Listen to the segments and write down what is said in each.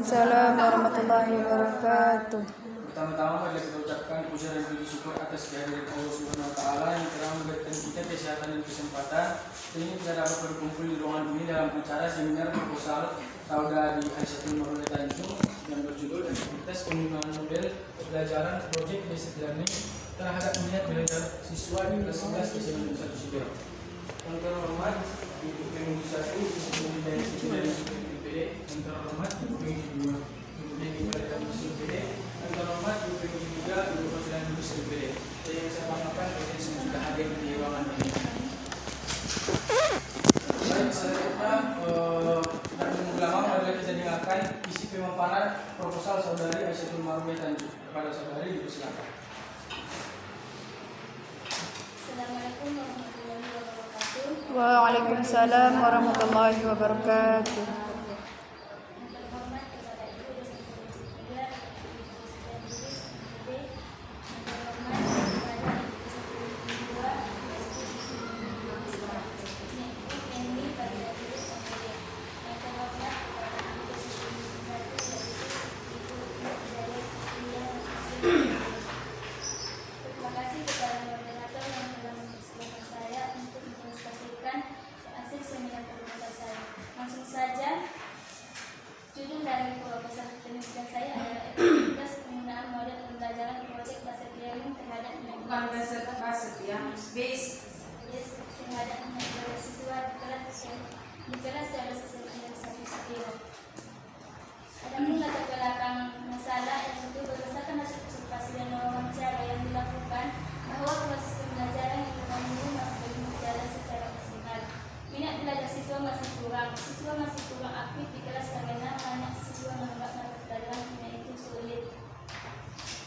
Waalaikumsalam warahmatullahi wabarakatuh. Pertama-tama mari kita ucapkan puja dan puji syukur atas kehadiran Allah Subhanahu wa taala yang telah memberikan kita kesehatan dan kesempatan sehingga kita dapat berkumpul di ruangan ini dalam acara seminar proposal Saudari Aisyah Maulana Tanjung yang berjudul Aktivitas Pengembangan Model Pembelajaran Proyek Basic Learning terhadap minat belajar siswa di kelas 11 SMA 1 Sipil. Yang terhormat Ibu Pemudi 1, Ibu dari IPD, yang terhormat Ibu Pemudi 2, Ibu dari IPD, yang terhormat Ibu Pemudi 3, Ibu Presiden Ibu IPD. Yang saya banggakan yang sudah hadir di ruangan ini. Baik, selanjutnya lama marilah kita dengarkan isi pemaparan proposal Saudari Aisyah Maulana Tanjung. Kepada Saudari dipersilakan. Assalamualaikum warahmatullahi wabarakatuh. Waalaikumsalam warahmatullahi wabarakatuh. Yang terhormat kepada Ibu Dosen Pembimbing 3, Ibu Presiden Ibu IPD, yang terhormat kepada Ibu Dosen Pembimbing 2, Ibu Islam, Ibu Penny pada Ibu IPD, yang terhormat kepada Ibu Dosen Pembimbing 1, yaitu Ibu dari Kuliah Muslim. Terima kasih kepada moderator yang telah mempersilahkan saya untuk mempresentasikan hasil seminar proposal saya. Langsung saja, judul dari proposal penelitian saya adalah efektivitas penggunaan model pembelajaran proyek basic learning terhadap Bukan basic ya, base. terhadap minat siswa di kelas 11 SMA Negeri 1 Sipil. Adapun latar belakang masalah yang itu berdasarkan hasil observasi dan wawancara yang dilakukan bahwa proses pembelajaran yang terganggu masih belum berjalan secara maksimal. Minat belajar siswa masih kurang aktif di kelas karena banyak siswa menganggap mata pelajaran kimia itu sulit.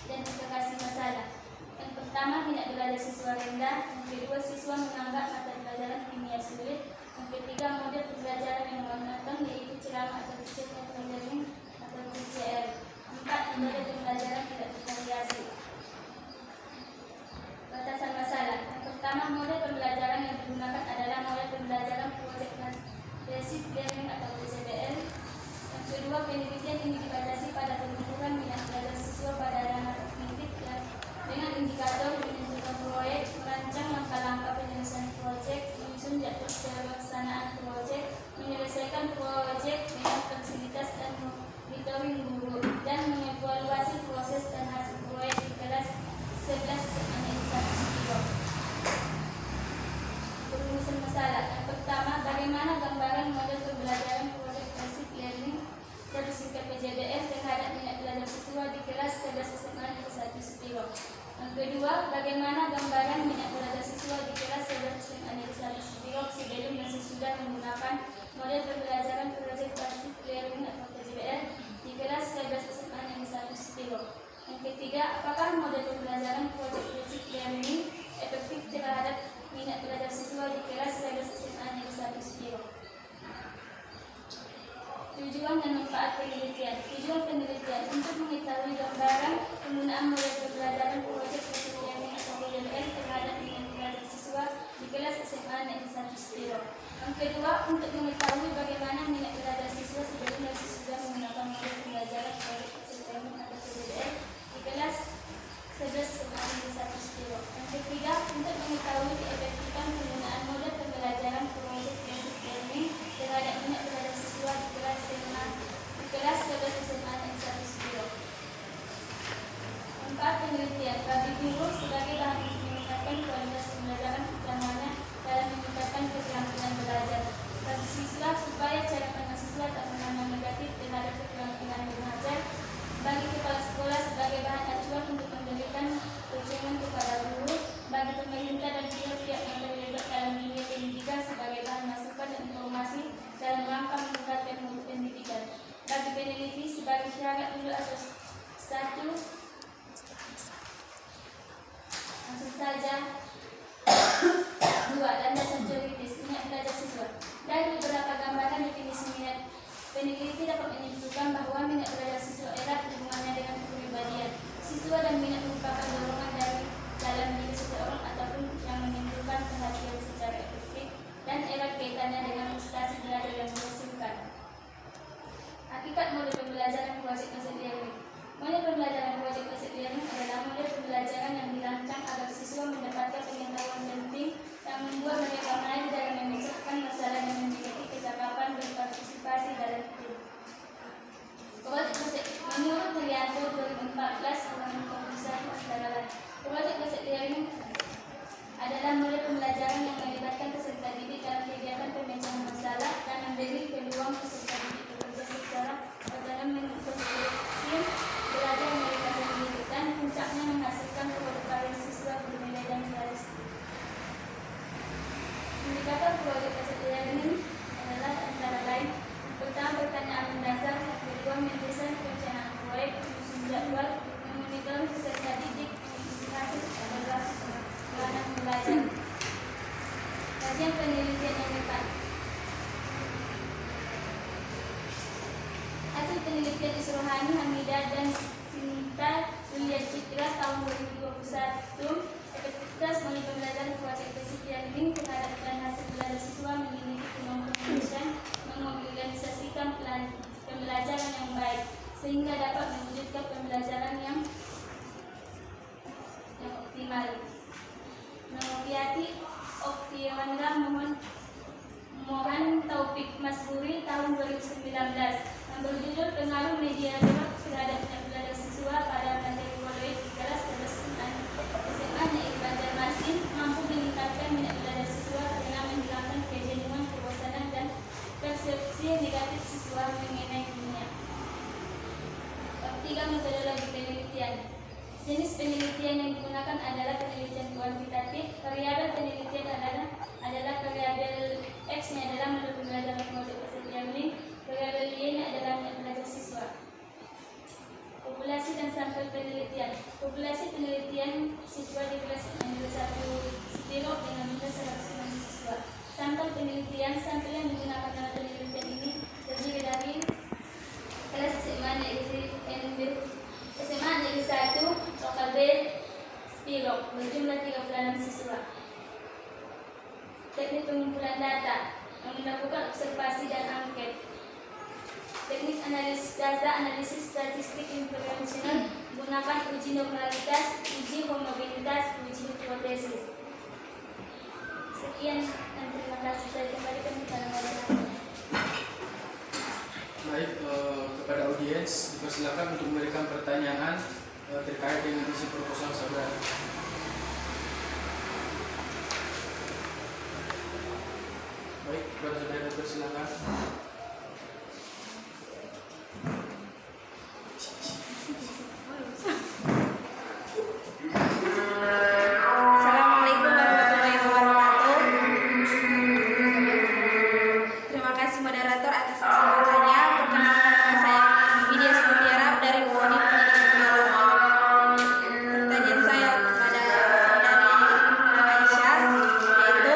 Identifikasi masalah. Yang pertama, minat belajar siswa rendah. Yang kedua, siswa menganggap mata pelajaran kimia sulit. Yang ketiga, model pembelajaran yang monoton yaitu ceramah atau teaching learning atau TCL. 4. Model pembelajaran tidak bervariasi. Batasan masalah. Yang pertama, model pembelajaran yang digunakan adalah model pembelajaran proyek basic learning atau PCBL. Yang kedua, penelitian ini dibatasi pada penentuan minat belajar siswa pada ranah kognitif dengan indikator menentukan proyek, merancang langkah-langkah penyelesaian proyek, menyusun jadwal pelaksanaan proyek, menyelesaikan proyek dengan fleksibilitas dan monitoring guru, dan mengevaluasi proses dan hasil proyek di kelas 11 SMA Negeri 1 Sipil. Perumusan masalah. Yang pertama, bagaimana gambaran model pembelajaran proyek basic learning bersingkat PJBL terhadap minat belajar siswa di kelas 11 SMA Negeri 1 Sipil. Yang kedua, bagaimana gambaran minat belajar siswa di kelas 11 SMA Negeri 1 Sipil sebelum dan sesudah menggunakan model pembelajaran proyek basic learning atau PJBL di kelas 11 SMA Negeri 1 Sipil. Yang ketiga, apakah model pembelajaran proyek basic learning efektif terhadap minat belajar siswa di kelas 11 SMA Negeri 1 Sipil. Tujuan dan manfaat penelitian. Tujuan penelitian untuk mengetahui gambaran penggunaan model pembelajaran proyek basic learning atau PBL terhadap minat belajar siswa di kelas SMA Negeri 1 Sipil. Yang kedua, untuk mengetahui bagaimana minat belajar siswa sebelum dan sesudah menggunakan model pembelajaran proyek basic learning atau PBL di kelas 11 SMA Negeri 1 Sipil. Yang ketiga, untuk mengetahui keefektifan penggunaan model pembelajaran proyek basic learning terhadap minat belajar siswa di kelas 11 SMA Negeri 1 Sipil. 4. Penelitian. Bagi guru sebagai bahan untuk meningkatkan kualitas pembelajaran utamanya dalam meningkatkan keterampilan belajar. Bagi siswa supaya cara pandang siswa tak memandang negatif terhadap keterampilan belajar. Bagi kepala sekolah sebagai bahan acuan untuk memberikan dukungan kepada guru. Bagi pemerintah dan pihak-pihak yang terlibat dalam dunia pendidikan sebagai bahan masukan dan informasi dalam rangka meningkatkan mutu pendidikan. Bagi peneliti sebagai syarat dulu atau satu. Langsung saja. 2. Landasan teoritis minat belajar siswa. Dari beberapa gambaran definisi minat, peneliti dapat menyimpulkan bahwa minat belajar siswa erat hubungannya dengan kepribadian siswa dan minat merupakan dorongan dari dalam diri seseorang ataupun yang menimbulkan perhatian secara efektif dan erat kaitannya dengan prestasi belajar yang menghasilkan. Hakikat model pembelajaran 1 2014 halaman 21 antara lain. Proyek kesediaan ini adalah mulai pembelajaran yang melibatkan peserta didik dalam kegiatan pemecahan masalah dan memberi peluang peserta didik bekerja secara otonom mengkonstruksi belajar mereka sendiri dan puncaknya menghasilkan produk karya siswa bernilai dan realistis. Indikator proyek kesediaan ini adalah antara lain: pertama, pertanyaan mendasar; kedua, mendesain perencanaan proyek, menyusun jadwal, memonitor peserta didik, hasil evaluasi pelajaran belajar. Kajian penelitian yang dekat. Hasil penelitian Isrohani, Hamidah, dan Sinta Yulia Citra tahun 2021. Efektivitas mulai pembelajaran proyek kesediaan ini terhadap dan hasil belajar siswa memiliki kemampuan mendesain, mengorganisasikan pembelajaran yang baik sehingga dapat mewujudkan pembelajaran yang optimal. Noviati Oktiwandra Mohan Taufik Masburi tahun 2019 yang berjudul Pengaruh Media terhadap belajar siswa pada materi proyek di kelas SMA Negeri Banjarmasin mampu meningkatkan minat belajar siswa karena menghilangkan kejenuhan, kebosanan, dan persepsi negatif siswa mengenai dunia. Ketiga, metodologi penelitian. Jenis penelitian yang digunakan adalah penelitian kuantitatif. Variabel penelitian adalah variabel X-nya adalah menurut pembelajaran model kesediaan link, variabel Y-nya adalah minat belajar siswa. Populasi dan sampel penelitian. Populasi penelitian siswa di kelas N1 Spiro dengan jumlah 100 siswa. Sampel penelitian, sampel yang digunakan dalam penelitian ini terdiri dari kelas SMA Negeri 1 Lokal B Spiro berjumlah 36 siswa. Teknik pengumpulan data yang melakukan observasi dan angket. Teknik analisis data, analisis statistik inferensial, gunakan uji normalitas, uji homogenitas, uji hipotesis. Sekian dan terima kasih. Saya kembalikan kepada moderator. Baik, kepada audiens dipersilakan untuk memberikan pertanyaan terkait dengan isi proposal saudara. Baik, kepada saudara dipersilakan. Assalamualaikum warahmatullahi wabarakatuh. Terima kasih moderator atas kesempatannya. Perkenalkan nama saya Widya Sutiara dari Unit Pendidikan Biologi. Pertanyaan saya kepada saudari Aisyah yaitu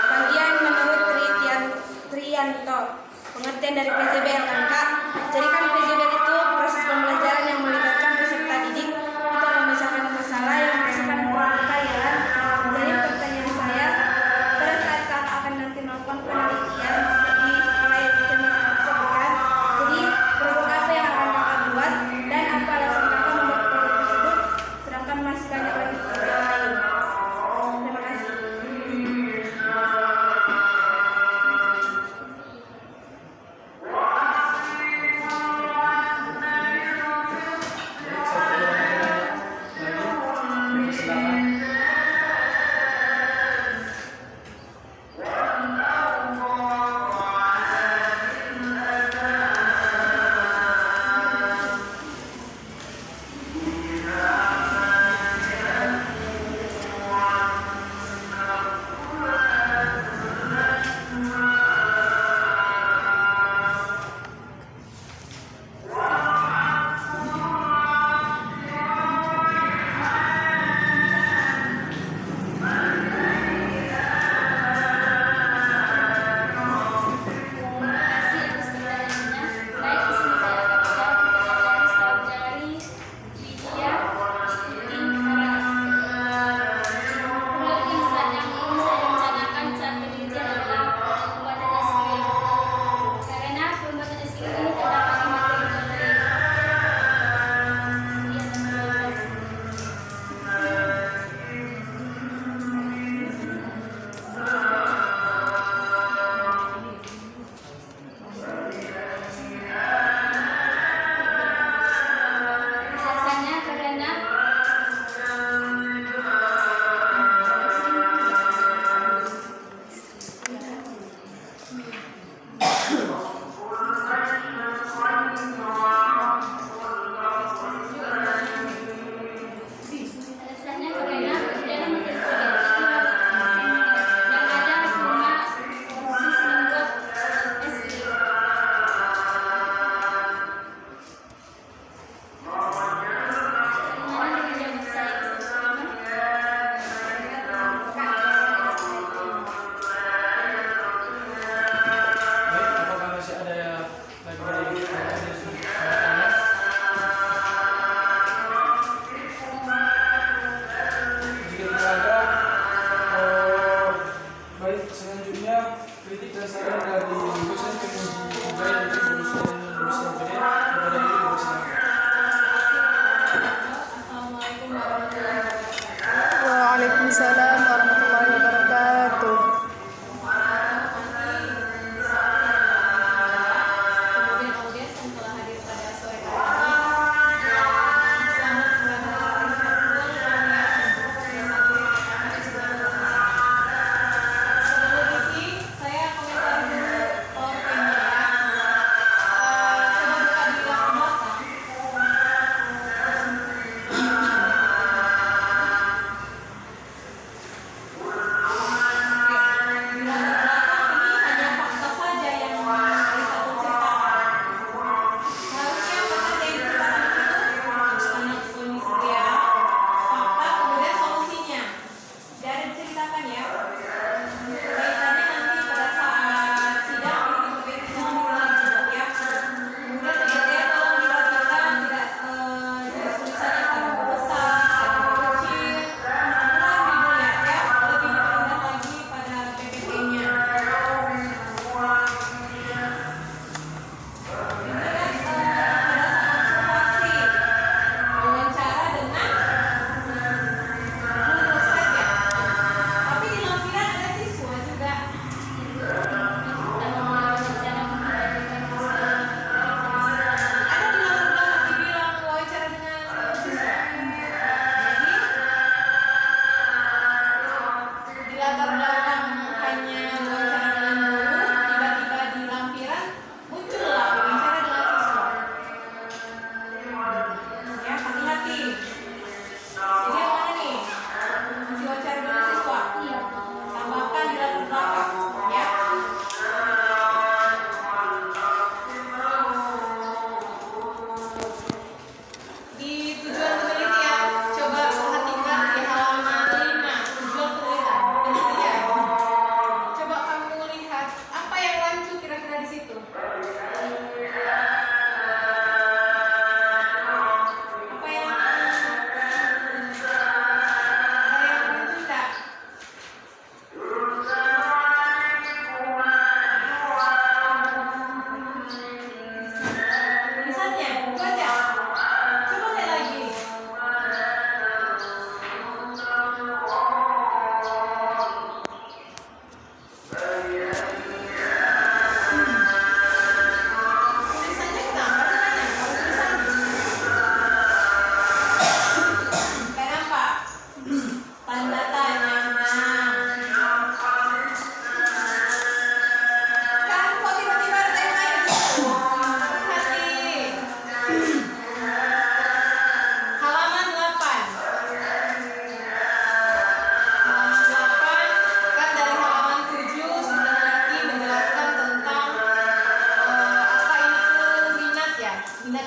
bagian menurut Trianto.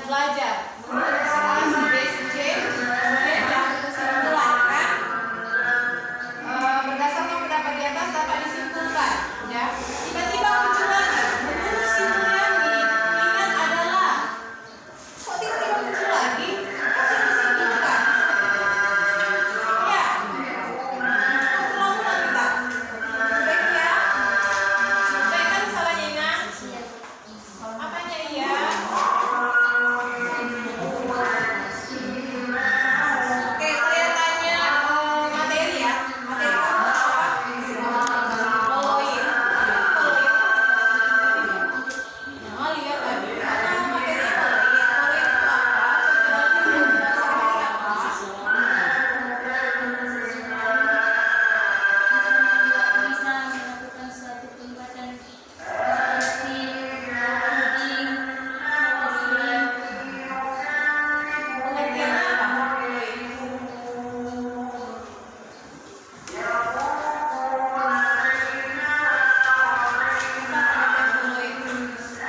belajar menurut si A, si B, si C, kemudian yang kesimpulankan berdasarkan pendapat di atas dapat disimpulkan, ya. Tiba-tiba muncul lagi menurut si Mulyani ingat adalah, kok tiba-tiba muncul lagi? Harus disimpulkan, ya. Ulang-ulang kita. Baik ya. Baik kan salahnya ingat? Apanya iya? Oke, saya tanya materi ya. Materi kamu apa? Koloid. Koloid. Nah, lihat tadi. Mana materi koloid? Koloid itu apa? Bisa melakukan suatu perbuatan seperti coding, Pengertiannya apa? Koloid. melakukan suatu kesimpulan yang ternyata antara lain dengan suspensi.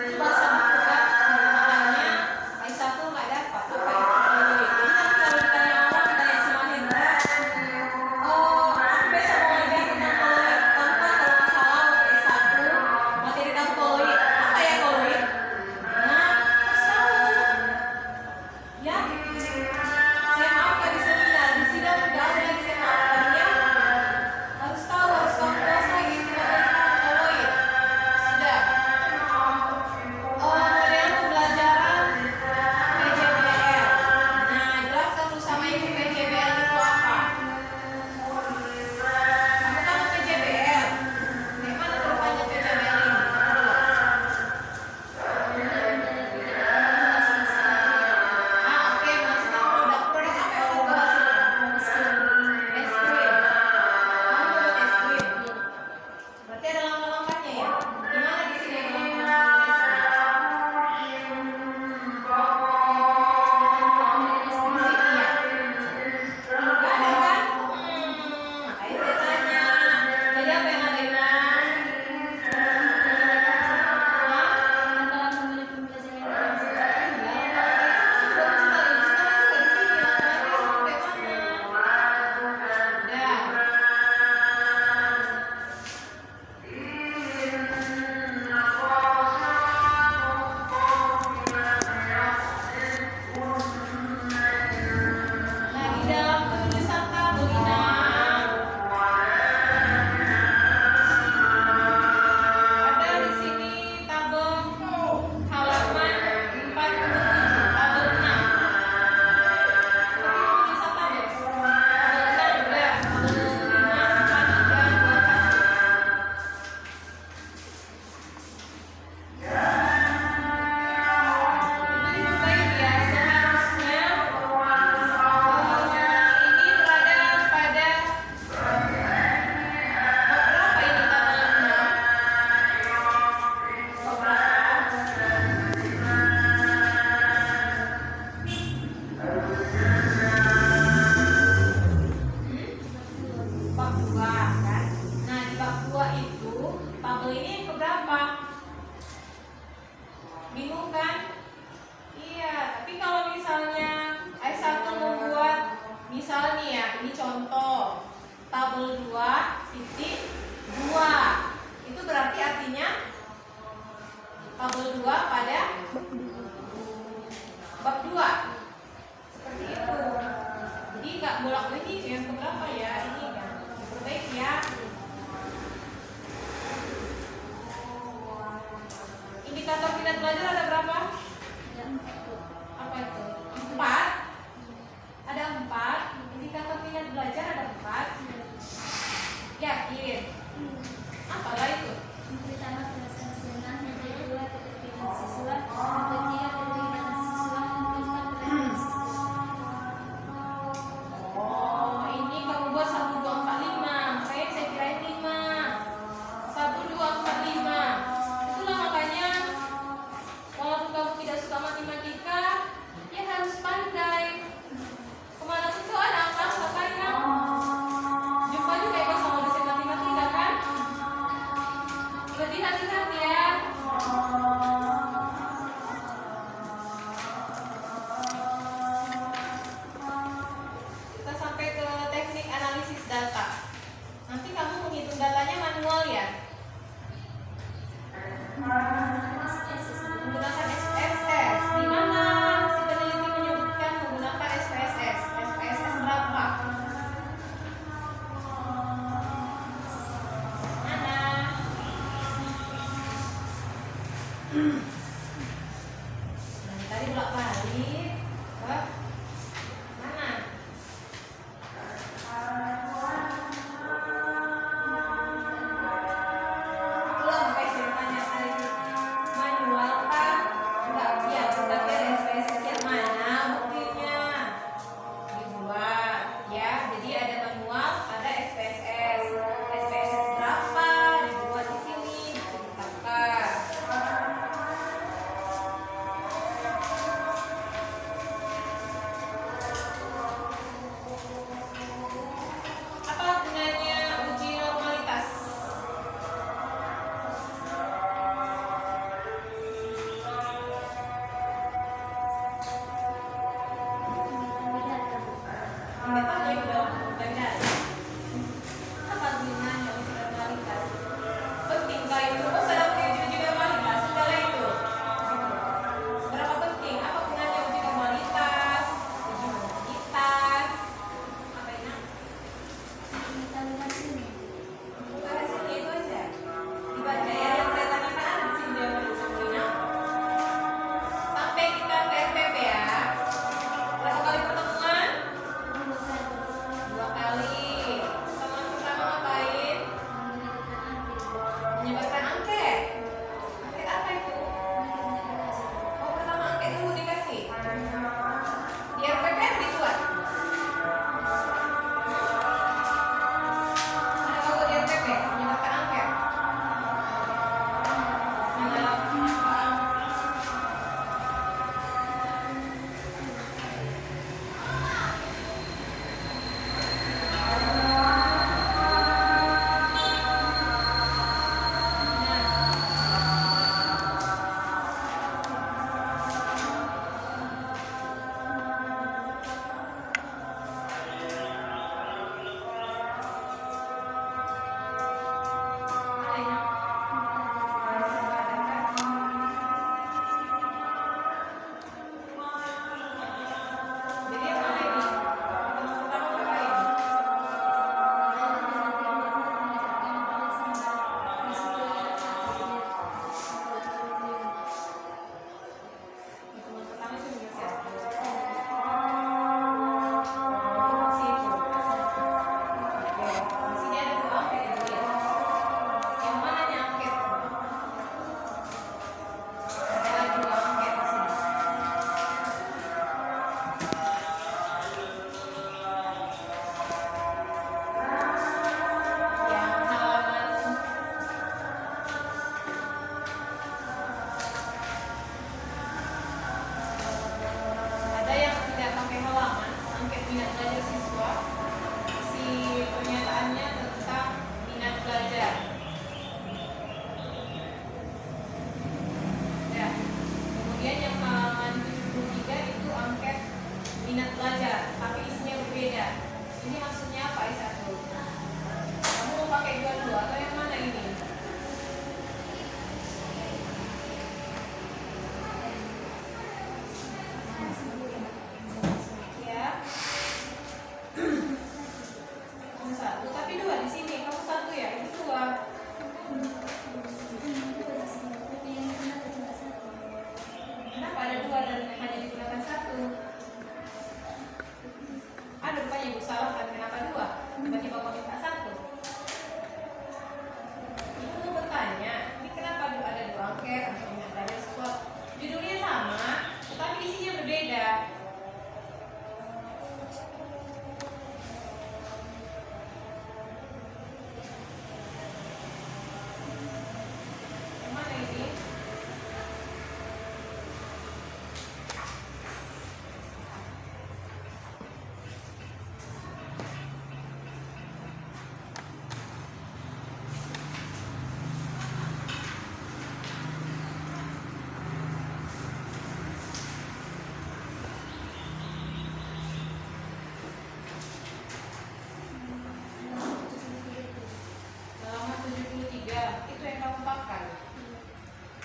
Itu bahasa buku kan? Makanya Aisyah tuh nggak dapat apa itu koloid. Jadi nanti kalau ditanya orang, ditanya si Mahendra, aku besok mau ngajar tentang koloid. Kamu kan kalau nggak salah waktu S1 materi kamu koloid. Apa ya koloid? Nah, harus tahu. Ya, saya maafkan di seminar, di sidang nggak ada lagi saya maafkan ya. Harus tahu, harus kamu kuasai gitu materi kamu koloid. Sudah. Model pembelajaran PJBL. Nah, jelaskan dulu sama ibu PJBL itu apa? Kamu tahu PJBL? Kayak mana kedepannya PJBL ini? Oke, masih tahu produk apa yang kamu bahas itu? Es krim. Kamu buat es krim. Berarti ada langkah-langkahnya ya? Gimana di sini ada langkah-langkah es krim? Nggak ada kan? Makanya saya tanya. Jadi apa yang ada Iman? Antara pemilik pembelajaran yang Nah, di dalam penulisan tabel Ina, ada di sini tabel halaman 47, tabel 6. Seperti penulisan tabel. Tabel 6 udah, tabel 5, 4, 3, 2, 1. Jadi baik ya, seharusnya ini berada pada bab berapa ini tabel 6? Bab berapa? Bab 2 kan? Nah, di bab 2 itu tabel ini yang keberapa? Bingung kan? Iya, tapi kalau misalnya S1 membuat misal nih ya, ini contoh tabel 2.2. Itu berarti artinya tabel 2 pada bab 2. Seperti itu. Jadi nggak bolak-balik yang keberapa ya? Ini kan diperbaiki ya. Indikator minat belajar ada berapa? Apa itu? 4. Ada 4. Indikator minat belajar ada 4. Yakin? Apalah itu? pertama kelas senang Menggunakan SPSS. Di mana si peneliti menyebutkan menggunakan SPSS? SPSS berapa? Mana? Nah, tadi bolak-balik ke mana? Ulang guys, saya tanya tadi. Manual kah? Enggak, ya, pakai SPSS yang mana buktinya? Dibuat, ya. Jadi ada manual, ada SPSS. SPSS berapa? Dibuat di sini, ditetapkan.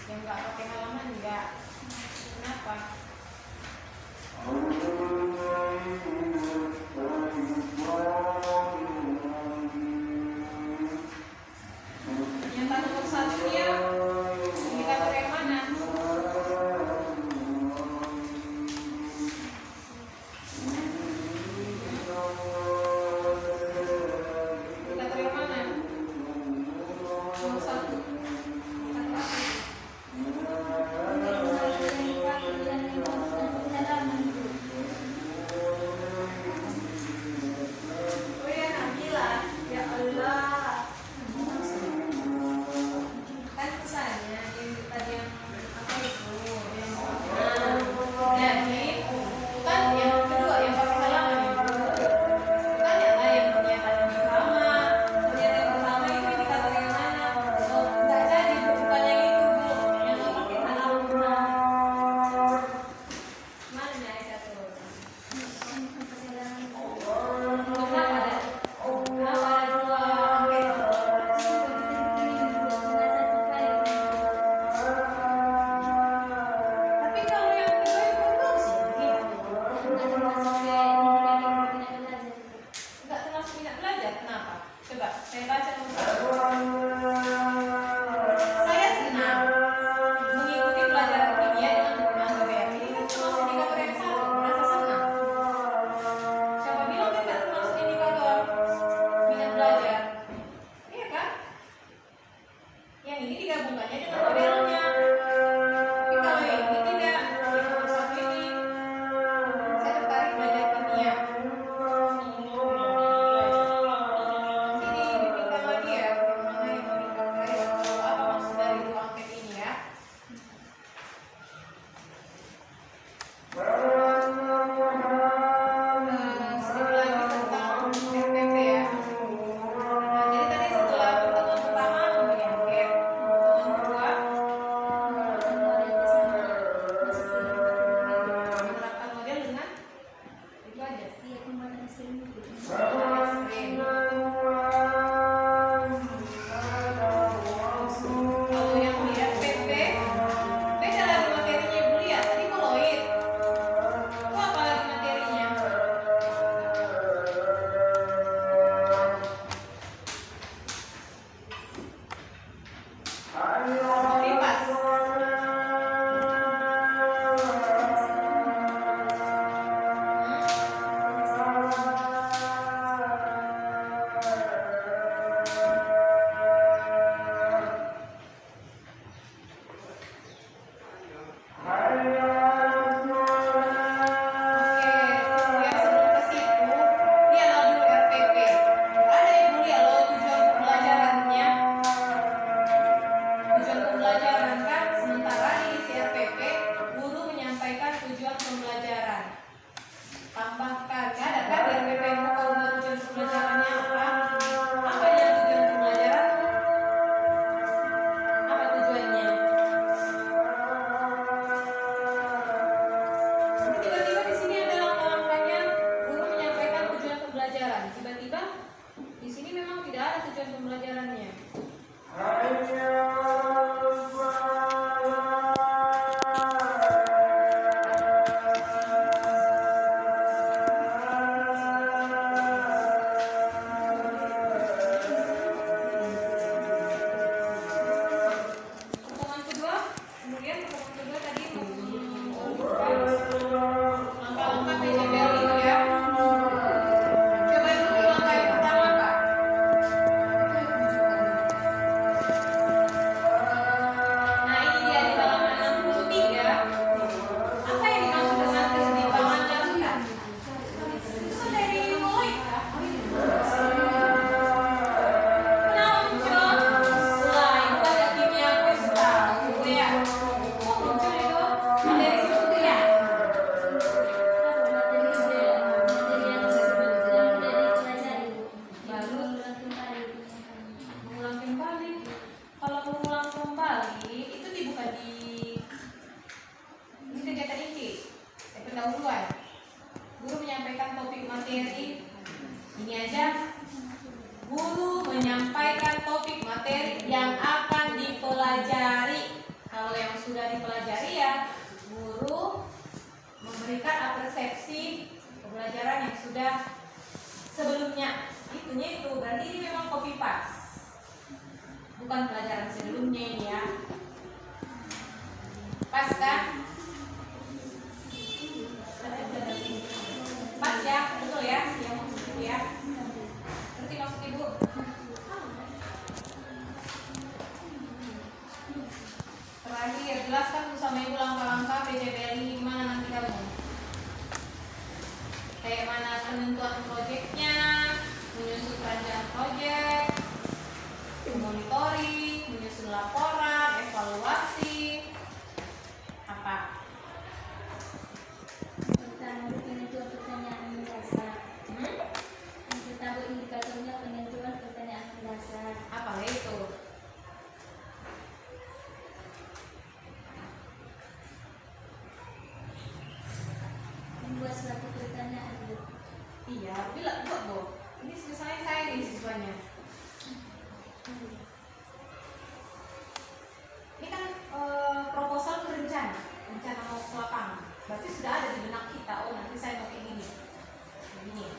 Yang nggak pakai halaman enggak. Kenapa? Pernyataan nomor 1-nya indikator yang mana? Indikator yang mana? Nomor 1. pelajaran yang sudah sebelumnya. Itunya itu berarti ini memang copy paste, bukan pelajaran sebelumnya ini ya. Pas kan? Pas ya, betul ya, yang maksud ibu ya. Berarti maksud ibu terakhir, jelaskan bersama ibu langkah-langkah PJBL ini gimana nanti kamu. Kayak mana penentuan proyeknya, menyusun rancangan proyek, monitoring, menyusun laporan, evaluasi, apa? Pertama, penentuan pertanyaan mendasar. Yang pertama, indikatornya penentuan pertanyaan mendasar. Apa itu? Membuat suatu pertanyaan. Iya, bila buat bu. Ini misalnya saya nih siswanya. Ini kan proposal rencana mau ke lapangan. Berarti sudah ada di benak kita. Oh nanti saya mau kayak gini. Begini.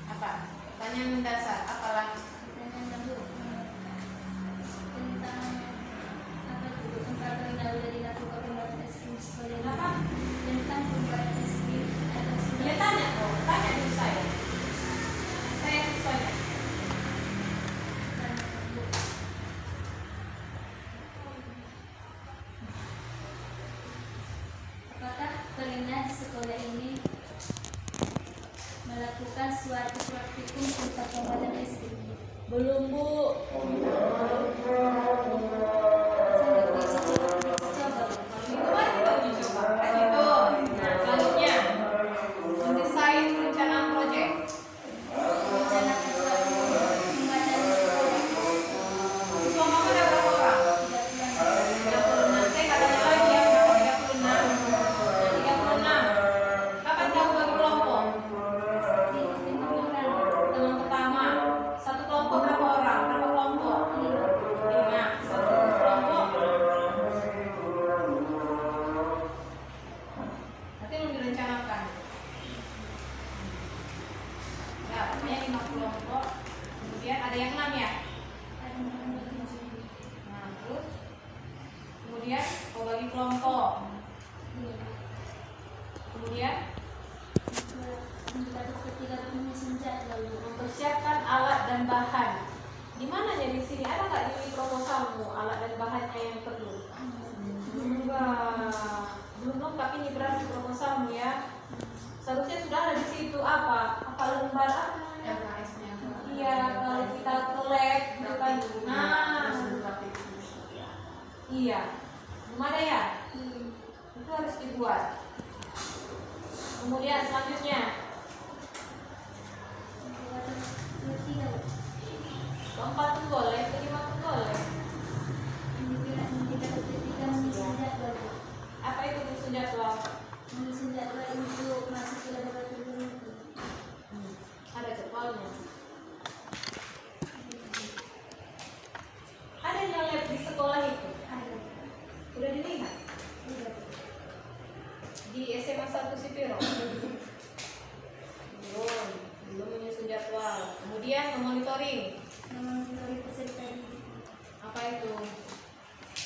Apa? Pertanyaan mendasar. Apalah? Pertanyaan yang tentang apa itu tempat yang sudah dilakukan pembuatan es krim sekolah. Apa? Tentang pembuatan es krim atau Dia tanya kok. Tanya dulu saya. Saya siswanya. Apakah pernah di sekolah ini melakukan suatu praktikum tentang pembuatan es krim? Belum bu. Saya nggak bisa coba. Itu mari kita uji coba. Kan itu. Nah selanjutnya mendesain perencanaan proyek. Rencanakan suatu pembuatan sekolah. Siswa kamu ada berapa orang? 36. Saya nggak tanya lagi ya kenapa 36. 36. Kapan kamu bagi kelompok? Teman pertama. Satu kelompok berapa orang? Berapa kelompok? 5. Satu kelompok. Nanti belum direncanakan. Ya, pokoknya 5 kelompok. Kemudian ada yang 6 ya? Nah, terus kemudian kau bagi kelompok. Kemudian mempersiapkan alat dan bahan. Di mana ya di sini? Ada nggak di proposalmu alat dan bahannya yang perlu? Enggak. Belum lengkap ini berarti proposalmu ya. Seharusnya sudah ada di situ apa? Apa lembar apa? LKS-nya. Iya, kalau kita collect gitu kan. Nah, iya. Belum ada ya? Itu harus dibuat. Kemudian selanjutnya keempat pun boleh, kelima pun boleh. Apa itu menyusun jadwal? Ada jadwalnya. Ada yang lihat di sekolah itu? Udah dilihat? Di SMA 1 Sipiro? Belum menyusun jadwal. Kemudian memonitoring. Apa itu?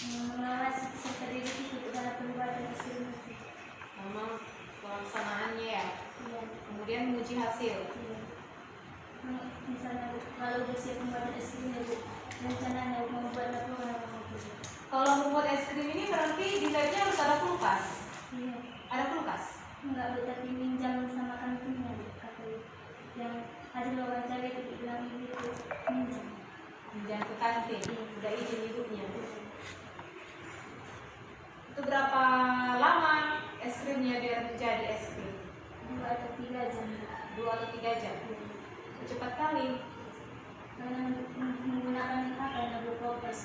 Mengawasi peserta didik itu dalam pembuatan es krim itu. Nama pelaksanaannya ya. Iya. Kemudian menguji hasil. Iya. Misalnya Bu, kalau udah siap membuat es krim ya Bu, rencananya membuat laporan apa Bu? Kalau membuat es krim ini berarti di labnya harus ada kulkas. Iya. Ada kulkas. Enggak Bu, tapi minjam sama kantinnya Bu, kata yang hasil wawancara itu dibilang gitu, minjam. Jangan ke kantin. Udah izin ibunya. Itu berapa lama es krimnya biar menjadi es krim? 2 atau 3 jam. 2 atau 3 jam. Cepat kali. Karena menggunakan apa yang Bu proses.